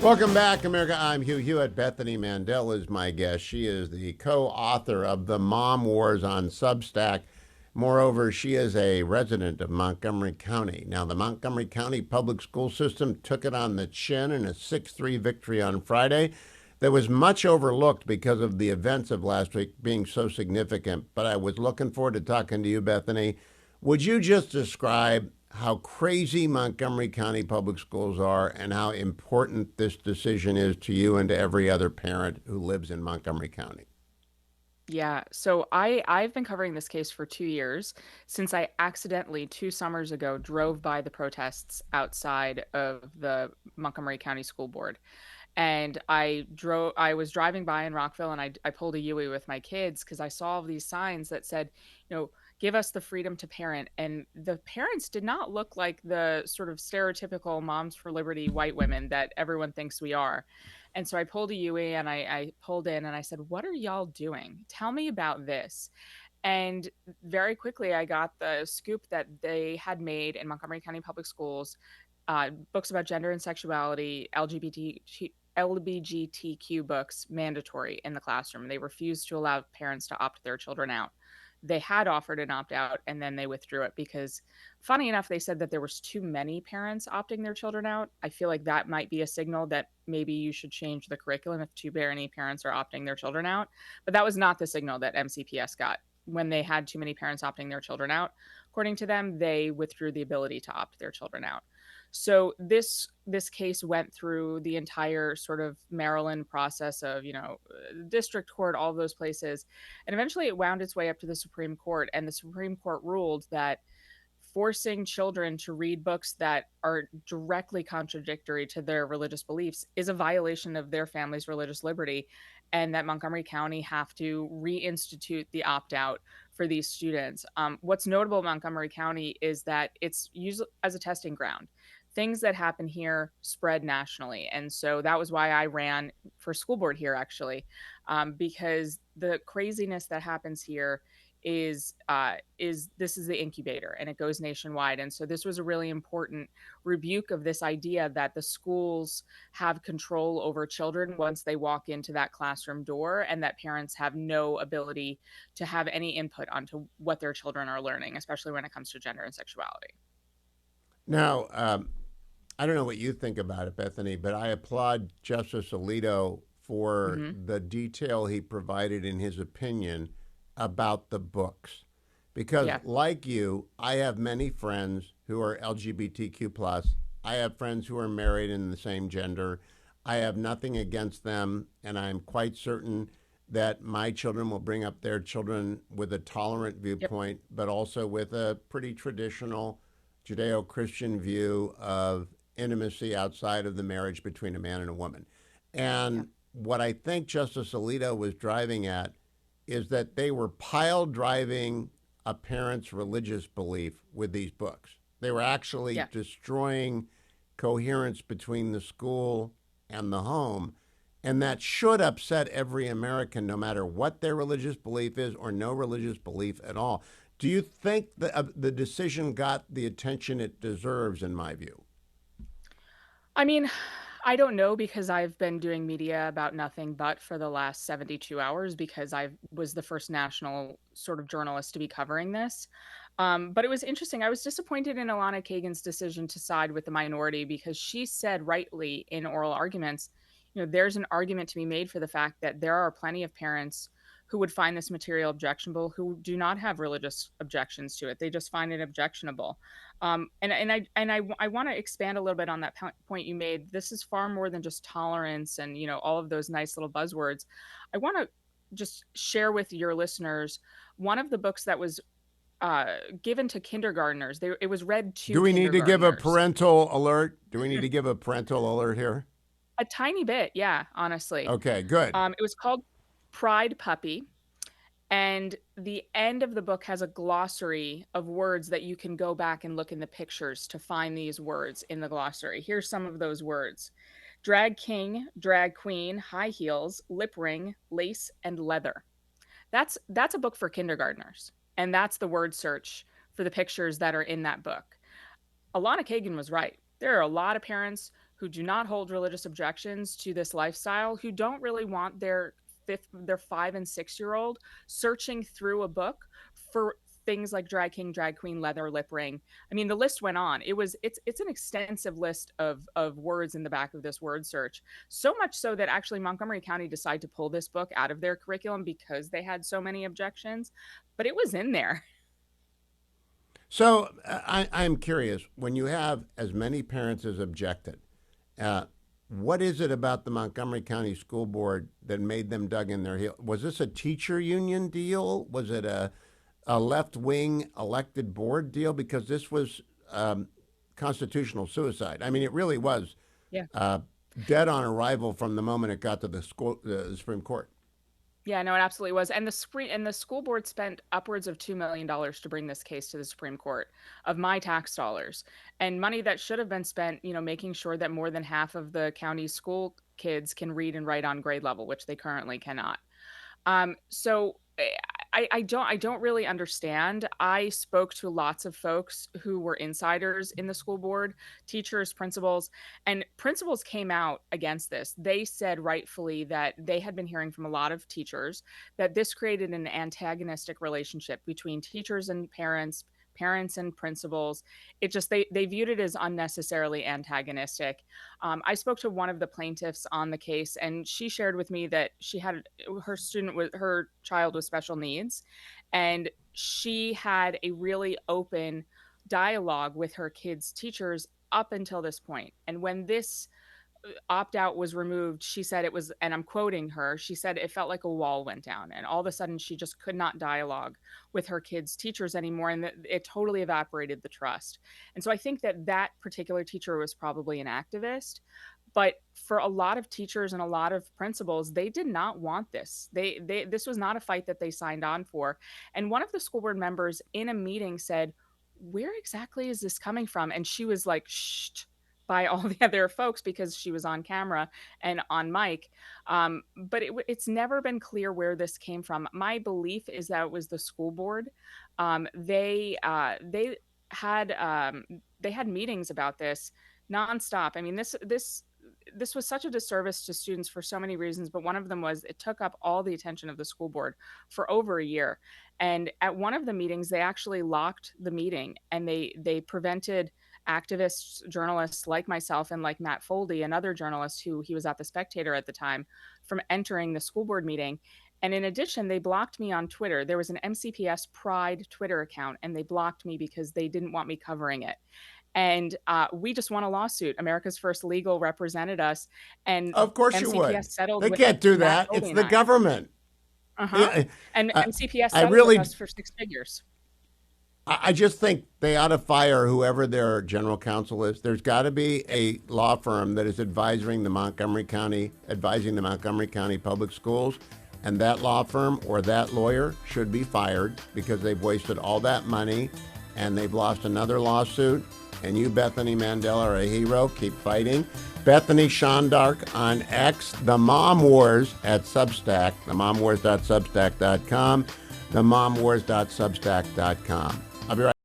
Welcome back, America. I'm Hugh Hewitt. Bethany Mandel is my guest. She is the co author of The Mom Wars on Substack. Moreover, she is a resident of Montgomery County. Now, the Montgomery County public school system took it on the chin in a 6-3 victory on Friday that was much overlooked because of the events of last week being so significant. But I was looking forward to talking to you, Bethany. Would you just describe how crazy Montgomery County public schools are and how important this decision is to you and to every other parent who lives in Montgomery County? Yeah, so I've been covering this case for 2 years since I accidentally 2 summers ago drove by the protests outside of the Montgomery County School Board. And I was driving by in Rockville and I pulled a Yui with my kids because I saw all these signs that said, give us the freedom to parent. And the parents did not look like the sort of stereotypical moms for liberty white women that everyone thinks we are. And so I pulled a Yui and I pulled in and I said, "What are y'all doing? Tell me about this." And very quickly, I got the scoop that they had made in Montgomery County Public Schools books about gender and sexuality, LGBTQ books mandatory in the classroom. They refused to allow parents to opt their children out. They had offered an opt out and then they withdrew it because, funny enough, they said that there was too many parents opting their children out. I feel like that might be a signal that maybe you should change the curriculum if too many parents are opting their children out. But that was not the signal that MCPS got. When they had too many parents opting their children out, according to them, they withdrew the ability to opt their children out. So this case went through the entire sort of Maryland process of, district court, all of those places. And eventually it wound its way up to the Supreme Court. And the Supreme Court ruled that forcing children to read books that are directly contradictory to their religious beliefs is a violation of their family's religious liberty, and that Montgomery County have to reinstitute the opt out for these students. What's notable in Montgomery County is that it's used as a testing ground. Things that happen here spread nationally. And so that was why I ran for school board here, actually, because the craziness that happens here is this is the incubator and it goes nationwide. And so this was a really important rebuke of this idea that the schools have control over children once they walk into that classroom door, and that parents have no ability to have any input onto what their children are learning, especially when it comes to gender and sexuality. Now, I don't know what you think about it, Bethany, but I applaud Justice Alito for Hmm. the detail he provided in his opinion about the books. Because, Yeah. like you, I have many friends who are LGBTQ plus. I have friends who are married in the same gender. I have nothing against them, and I'm quite certain that my children will bring up their children with a tolerant Yep. viewpoint, but also with a pretty traditional Judeo Christian view of intimacy outside of the marriage between a man and a woman. Yeah. And what I think Justice Alito was driving at is that they were pile driving a parent's religious belief with these books. They were actually Yeah. destroying coherence between the school and the home. And that should upset every American, no matter what their religious belief is or no religious belief at all. Do you think the decision got the attention it deserves, in my view? I mean, I don't know because I've been doing media about nothing but for the last 72 hours because I was the first national sort of journalist to be covering this. But it was interesting. I was disappointed in Alana Kagan's decision to side with the minority because she said rightly in oral arguments, there's an argument to be made for the fact that there are plenty of parents who would find this material objectionable who do not have religious objections to it. They just find it objectionable. I want to expand a little bit on that point you made. This is far more than just tolerance and all of those nice little buzzwords. I want to just share with your listeners one of the books that was given to kindergartners. It was read Do to we need to give a kindergartners. parental alert? Do we need to give a parental alert here? A tiny bit, yeah, honestly. Okay, good. It was called Pride Puppy. And the end of the book has a glossary of words that you can go back and look in the pictures to find these words in the glossary. Here's some of those words: drag king, drag queen, high heels, lip ring, lace, and leather. That's a book for kindergartners. And that's the word search for the pictures that are in that book. Alana Kagan was right. There are a lot of parents who do not hold religious objections to this lifestyle, who don't really want their 5 and 6 year old searching through a book for things like drag king, drag queen, leather lip ring. I mean, the list went on. It's an extensive list of words in the back of this word search. So much so that actually Montgomery County decided to pull this book out of their curriculum because they had so many objections, but it was in there. So I'm curious, when you have as many parents as objected, uh, what is it about the Montgomery County School Board that made them dug in their heel? Was this a teacher union deal? Was it a left wing elected board deal? Because this was constitutional suicide. I mean, it really was Yeah. uh, dead on arrival from the moment it got to the Supreme Court. Yeah, no, it absolutely was. And the school board spent upwards of $2 million to bring this case to the Supreme Court of my tax dollars, and money that should have been spent, making sure that more than half of the county's school kids can read and write on grade level, which they currently cannot. So I don't really understand. I spoke to lots of folks who were insiders in the school board, teachers, principals, and principals came out against this. They said rightfully that they had been hearing from a lot of teachers that this created an antagonistic relationship between teachers and parents, parents and principals. They viewed it as unnecessarily antagonistic. I spoke to one of the plaintiffs on the case, and she shared with me that she had her child with special needs, and she had a really open dialogue with her kids' teachers up until this point. And when this opt out was removed, she said it was, and I'm quoting her, she said it felt like a wall went down. And all of a sudden, she just could not dialogue with her kids' teachers anymore. And it totally evaporated the trust. And so I think that that particular teacher was probably an activist. But for a lot of teachers and a lot of principals, they did not want this. This was not a fight that they signed on for. And one of the school board members in a meeting said, "Where exactly is this coming from?" And she was like, "Shh," by all the other folks because she was on camera and on mic. But it's never been clear where this came from. My belief is that it was the school board. They had they had meetings about this nonstop. I mean, this was such a disservice to students for so many reasons, but one of them was it took up all the attention of the school board for over a year. And at one of the meetings, they actually locked the meeting, and they prevented activists, journalists like myself and like Matt Foldy, another journalist who he was at the Spectator at the time, from entering the school board meeting. And in addition, they blocked me on Twitter. There was an MCPS Pride Twitter account, and they blocked me because they didn't want me covering it. And we just won a lawsuit. America's First Legal represented us, and Of course you would. MCPS settled They with can't do Matt that. It's Foldy and the I. government. Uh-huh. Yeah, And I, MCPS I settled with really, us for six figures. I just think they ought to fire whoever their general counsel is. There's got to be a law firm that is advising the Montgomery County Public Schools, and that law firm or that lawyer should be fired because they've wasted all that money and they've lost another lawsuit. And you, Bethany Mandel, are a hero. Keep fighting. Bethany Shondark on X, The Mom Wars at Substack, themomwars.substack.com, themomwars.substack.com. I'll be right